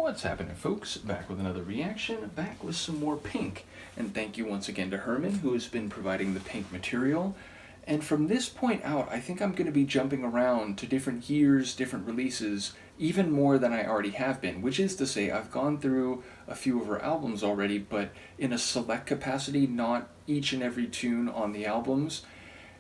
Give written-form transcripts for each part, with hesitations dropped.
What's happening, folks? Back with another reaction, back with some more pink. And thank you once again to Herman, who has been providing the pink material. And from this point out, I think I'm going to be jumping around to different years, different releases, even more than I already have been. Which is to say, I've gone through a few of her albums already, but in a select capacity, not each and every tune on the albums.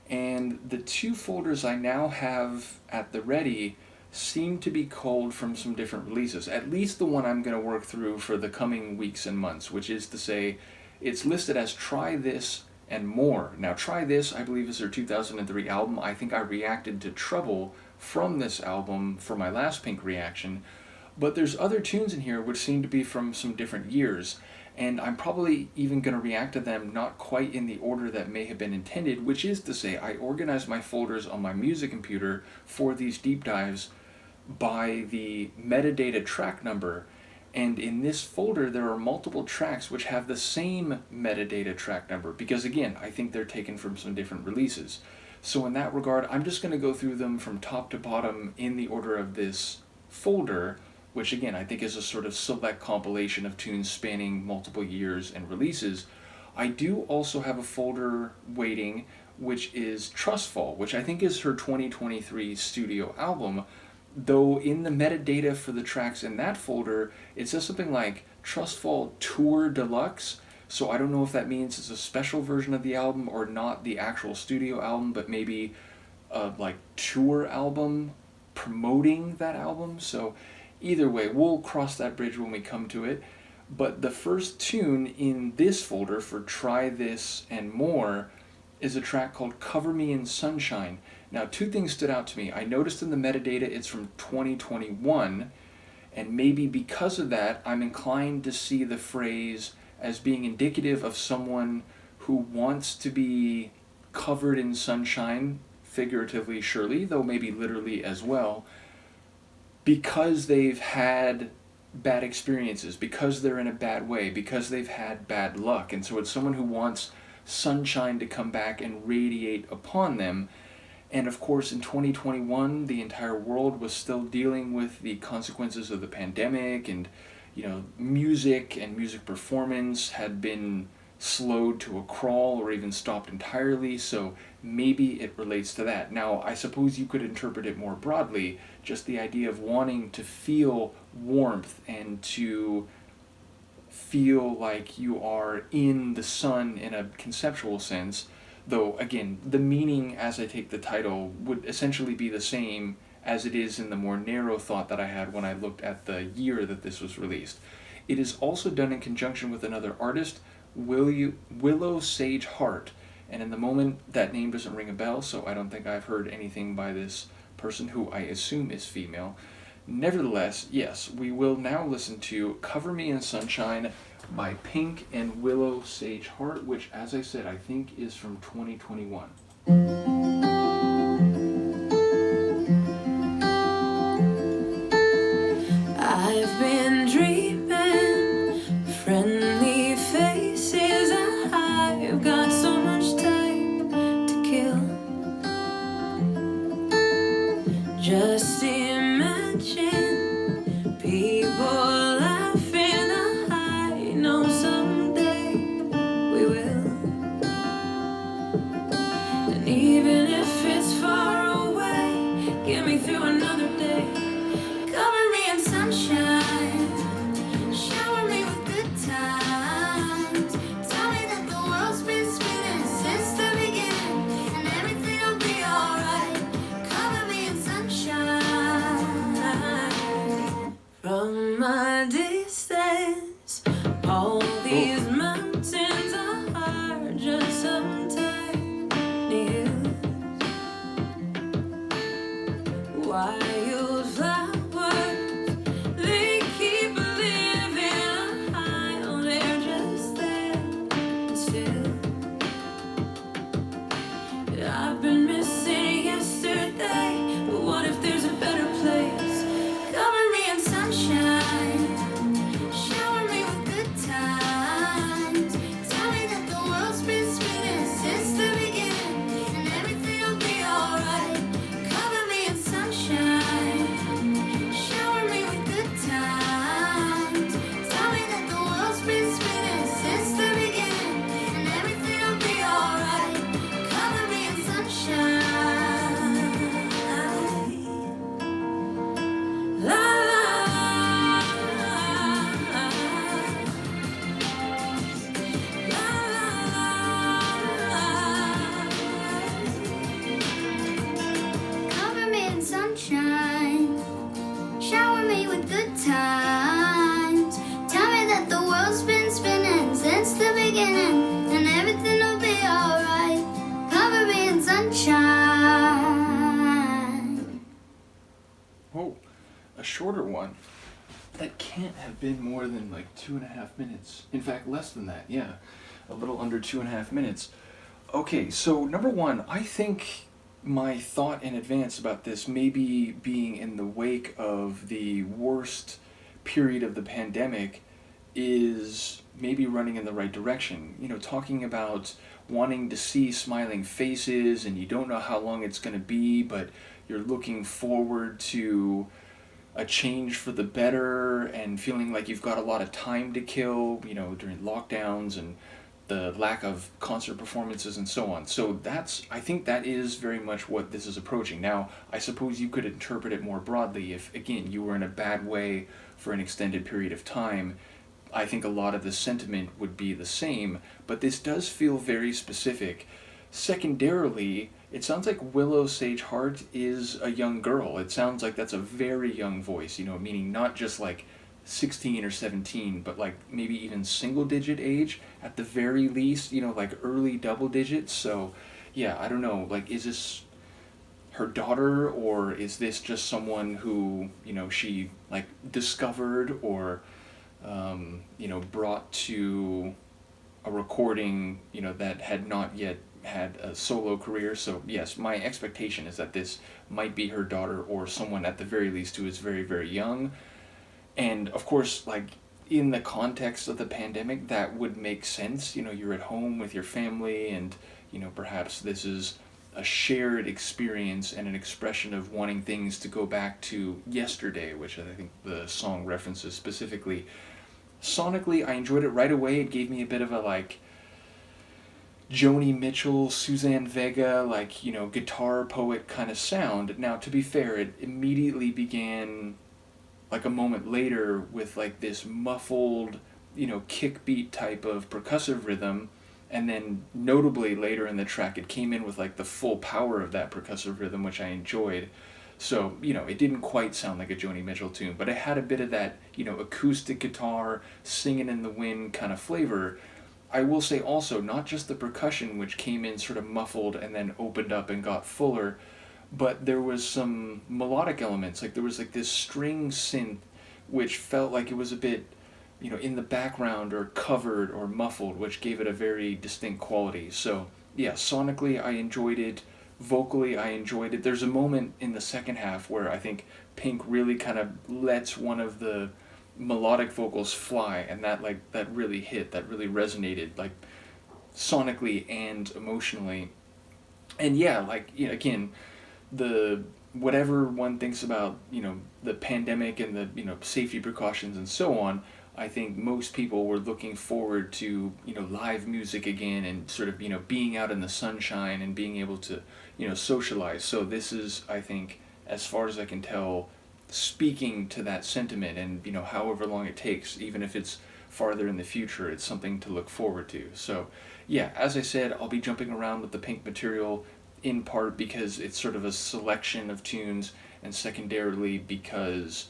And the two folders I now have at the ready seem to be culled from some different releases. At least the one I'm going to work through for the coming weeks and months, which is to say, it's listed as Try This and More. Now, Try This, I believe, is their 2003 album. I think I reacted to Trouble from this album for my last Pink reaction, but there's other tunes in here which seem to be from some different years, and I'm probably even going to react to them not quite in the order that may have been intended, which is to say, I organize my folders on my music computer for these deep dives by the metadata track number, and in this folder there are multiple tracks which have the same metadata track number, because again, I think they're taken from some different releases. So in that regard, I'm just going to go through them from top to bottom in the order of this folder, which again I think is a sort of select compilation of tunes spanning multiple years and releases. I do also have a folder waiting which is Trustfall, which I think is her 2023 studio album, though in the metadata for the tracks in that folder, it says something like Trustfall Tour Deluxe, so I don't know if that means it's a special version of the album or not the actual studio album, but maybe a like tour album promoting that album. So either way, we'll cross that bridge when we come to it. But the first tune in this folder for Try This and More is a track called Cover Me in Sunshine. Now, two things stood out to me. I noticed in the metadata it's from 2021, and maybe because of that, I'm inclined to see the phrase as being indicative of someone who wants to be covered in sunshine, figuratively surely, though maybe literally as well, because they've had bad experiences, because they're in a bad way, because they've had bad luck. And so it's someone who wants sunshine to come back and radiate upon them. And of course, in 2021, the entire world was still dealing with the consequences of the pandemic, and music and music performance had been slowed to a crawl or even stopped entirely, so maybe it relates to that. Now, I suppose you could interpret it more broadly, just the idea of wanting to feel warmth and to feel like you are in the sun in a conceptual sense, though again, the meaning as I take the title would essentially be the same as it is in the more narrow thought that I had when I looked at the year that this was released. It is also done in conjunction with another artist, Willow Sage Hart, and in the moment that name doesn't ring a bell, so I don't think I've heard anything by this person, who I assume is female. Nevertheless, yes, we will now listen to Cover Me in Sunshine by Pink and Willow Sage Hart, which, as I said, I think is from 2021. I've been dreaming friendly faces. I've got so much time to kill. Just imagine people laughing. I know someday we will. And even if it's far away, get me through another day. Cover me in sunshine. can't have been more than like 2.5 minutes. In fact, less than that, yeah. A little under 2.5 minutes. Okay, so number one, I think my thought in advance about this maybe being in the wake of the worst period of the pandemic is maybe running in the right direction. You know, talking about wanting to see smiling faces and you don't know how long it's going to be, but you're looking forward to a change for the better and feeling like you've got a lot of time to kill, you know, during lockdowns and the lack of concert performances and so on. So I think that is very much what this is approaching. Now, I suppose you could interpret it more broadly if, again, you were in a bad way for an extended period of time. I think a lot of the sentiment would be the same, but this does feel very specific. Secondarily, it sounds like Willow Sage Hart is a young girl. It sounds like that's a very young voice, you know, meaning not just like 16 or 17, but like maybe even single digit age at the very least, you know, like early double digits. So yeah, I don't know, like is this her daughter or is this just someone who, you know, she like discovered or you know, brought to a recording, you know, that had not yet had a solo career. So yes, my expectation is that this might be her daughter or someone at the very least who is very, very young. And of course, like in the context of the pandemic, that would make sense. You know, you're at home with your family and, you know, perhaps this is a shared experience and an expression of wanting things to go back to yesterday, which I think the song references specifically. Sonically, I enjoyed it right away. It gave me a bit of a like Joni Mitchell, Suzanne Vega, like, you know, guitar poet kind of sound. Now, to be fair, it immediately began like a moment later with like this muffled, you know, kick beat type of percussive rhythm. And then notably later in the track, it came in with like the full power of that percussive rhythm, which I enjoyed. So, you know, it didn't quite sound like a Joni Mitchell tune, but it had a bit of that, you know, acoustic guitar, singing in the wind kind of flavor. I will say also, not just the percussion, which came in sort of muffled and then opened up and got fuller, but there was some melodic elements. Like there was like this string synth, which felt like it was a bit, you know, in the background or covered or muffled, which gave it a very distinct quality. So yeah, sonically I enjoyed it. Vocally, I enjoyed it. There's a moment in the second half where I think Pink really kind of lets one of the melodic vocals fly, and that really hit, that really resonated, like sonically and emotionally. And yeah, like, you know, again, the whatever one thinks about, you know, the pandemic and the, you know, safety precautions and so on, I think most people were looking forward to, you know, live music again and sort of, you know, being out in the sunshine and being able to, you know, socialize. So this is, I think, as far as I can tell, speaking to that sentiment and, you know, however long it takes, even if it's farther in the future, it's something to look forward to. So yeah, as I said, I'll be jumping around with the Pink material in part because it's sort of a selection of tunes and secondarily because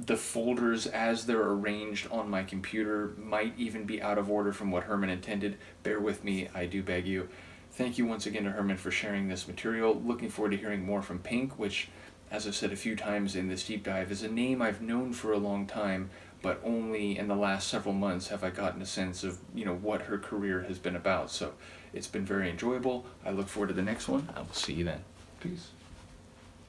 the folders as they're arranged on my computer might even be out of order from what Herman intended. Bear with me, I do beg you. Thank you once again to Herman for sharing this material. Looking forward to hearing more from Pink, which, as I've said a few times in this deep dive, is a name I've known for a long time, but only in the last several months have I gotten a sense of, you know, what her career has been about. So it's been very enjoyable. I look forward to the next one. I will see you then. Peace.